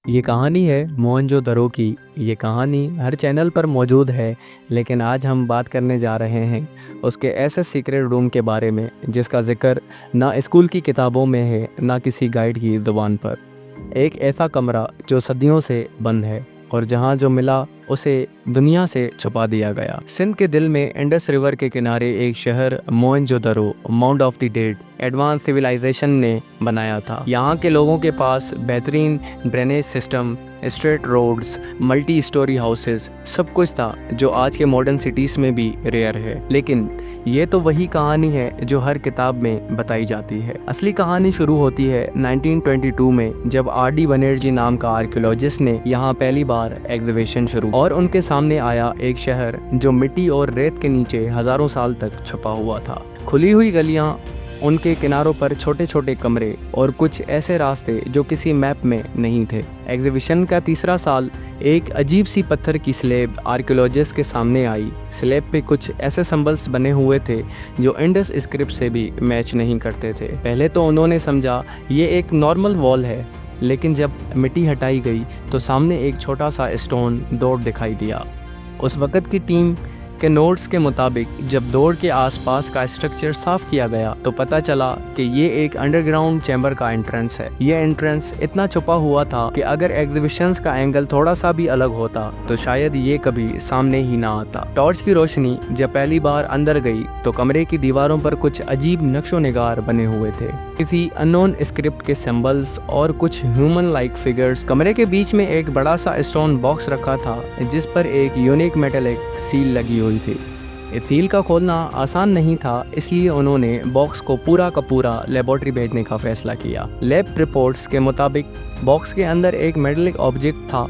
ये कहानी है मोहनजोदड़ो की। ये कहानी हर चैनल पर मौजूद है, लेकिन आज हम बात करने जा रहे हैं उसके ऐसे सीक्रेट रूम के बारे में जिसका जिक्र ना स्कूल की किताबों में है ना किसी गाइड की ज़ुबान पर। एक ऐसा कमरा जो सदियों से बंद है और जहाँ जो मिला उसे दुनिया से छुपा दिया गया। सिंध के दिल में इंडस रिवर के किनारे एक शहर Mohenjodaro, mount of the dead, advance civilization ने बनाया था। यहाँ के लोगों के पास बेहतरीन drainage system, straight roads, multi storey houses, सब कुछ था जो आज के मॉडर्न सिटीज़ में भी रेयर है। लेकिन ये तो वही कहानी है जो हर किताब में बताई जाती है। असली कहानी शुरू होती है 1922 में, जब आर.डी. बनर्जी नाम का आर्कियोलॉजिस्ट ने यहाँ पहली बार एग्जीबिशन शुरू और उनके सामने आया एक शहर जो मिट्टी और रेत के नीचे हजारों साल तक छुपा हुआ था। खुली हुई गलियाँ, उनके किनारों पर छोटे छोटे कमरे और कुछ ऐसे रास्ते जो किसी मैप में नहीं थे। एग्जीबिशन का तीसरा साल एक अजीब सी पत्थर की स्लेब आर्कियोलॉजिस्ट के सामने आई। स्लेब पे कुछ ऐसे सिंबल्स बने हुए थे जो इंडस स्क्रिप्ट से भी मैच नहीं करते थे। पहले तो उन्होंने समझा ये एक नॉर्मल वॉल है, लेकिन जब मिट्टी हटाई गई तो सामने एक छोटा सा स्टोन डोर दिखाई दिया। उस वक़्त की टीम के नोट्स के मुताबिक जब डोर के आसपास का स्ट्रक्चर साफ किया गया तो पता चला कि ये एक अंडरग्राउंड चैम्बर का एंट्रेंस है। ये एंट्रेंस इतना छुपा हुआ था कि अगर एग्जीबिशंस का एंगल थोड़ा सा भी अलग होता तो शायद ये कभी सामने ही ना आता। टॉर्च की रोशनी जब पहली बार अंदर गई तो कमरे की दीवारों पर कुछ अजीब नक्शो निगार बने हुए थे, किसी अननोन स्क्रिप्ट के सिंबल्स और कुछ ह्यूमन लाइक फिगर्स। कमरे के बीच में एक बड़ा सा स्टोन बॉक्स रखा था जिस पर एक यूनिक मेटेलिक सील लगी हुई थी। इस सील का खोलना आसान नहीं था, इसलिए उन्होंने बॉक्स को पूरा का पूरा लेबोरेटरी भेजने का फैसला किया। लैब रिपोर्ट्स के मुताबिक बॉक्स के अंदर एक मेटेलिक ऑब्जेक्ट था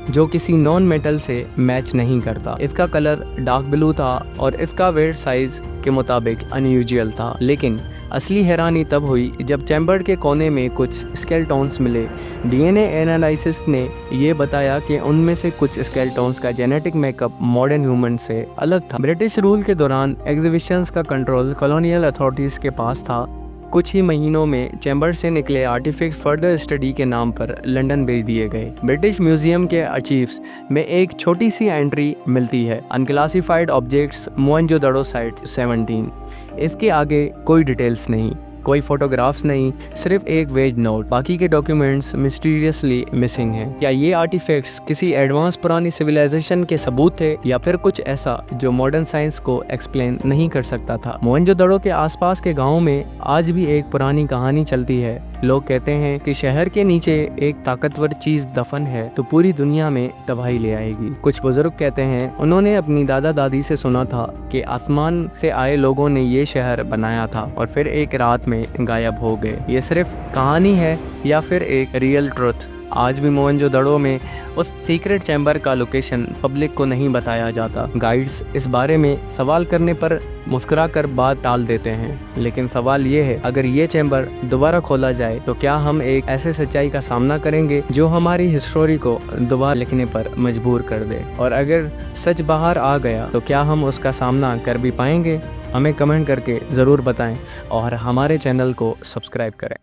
जो किसी नॉन मेटल से मैच नहीं करता। इसका कलर डार्क ब्लू था और इसका वेट साइज के मुताबिक अनयूजुअल था। लेकिन असली हैरानी तब हुई जब चैम्बर के कोने में कुछ स्केलेटन्स मिले। डीएनए एनालिसिस ने ये बताया कि उनमें से कुछ स्केलेटन्स का जेनेटिक मेकअप मॉडर्न ह्यूमन से अलग था। ब्रिटिश रूल के दौरान एग्जीबिशंस का कंट्रोल कॉलोनियल अथॉरिटीज़ के पास था। कुछ ही महीनों में चैम्बर से निकले आर्टिफैक्ट फर्दर स्टडी के नाम पर लंदन भेज दिए गए। ब्रिटिश म्यूजियम के आर्चीव्स में एक छोटी सी एंट्री मिलती है, अनक्लासिफाइड ऑब्जेक्ट्स मोहनजोदड़ो साइट 17। इसके आगे कोई डिटेल्स नहीं, कोई फोटोग्राफ्स नहीं, सिर्फ एक वेज नोट। बाकी के डॉक्यूमेंट्स मिस्टीरियसली मिसिंग हैं। क्या ये आर्टिफैक्ट्स किसी एडवांस पुरानी सिविलाइजेशन के सबूत थे या फिर कुछ ऐसा जो मॉडर्न साइंस को एक्सप्लेन नहीं कर सकता था? मोहनजोदड़ो के आसपास के गाँव में आज भी एक पुरानी कहानी चलती है। लोग कहते हैं कि शहर के नीचे एक ताकतवर चीज दफन है तो पूरी दुनिया में तबाही ले आएगी। कुछ बुजुर्ग कहते हैं उन्होंने अपनी दादा दादी से सुना था कि आसमान से आए लोगों ने ये शहर बनाया था और फिर एक रात में गायब हो गए। ये सिर्फ कहानी है या फिर एक रियल ट्रुथ? आज भी मोहनजोदड़ो में उस सीक्रेट चैम्बर का लोकेशन पब्लिक को नहीं बताया जाता। गाइड्स इस बारे में सवाल करने पर मुस्कुरा कर बात टाल देते हैं, लेकिन सवाल ये है, अगर ये चैम्बर दोबारा खोला जाए तो क्या हम एक ऐसे सच्चाई का सामना करेंगे जो हमारी हिस्टोरी को दोबारा लिखने पर मजबूर कर दे? और अगर सच बाहर आ गया तो क्या हम उसका सामना कर भी पाएंगे? हमें कमेंट करके ज़रूर बताएं और हमारे चैनल को सब्सक्राइब करें।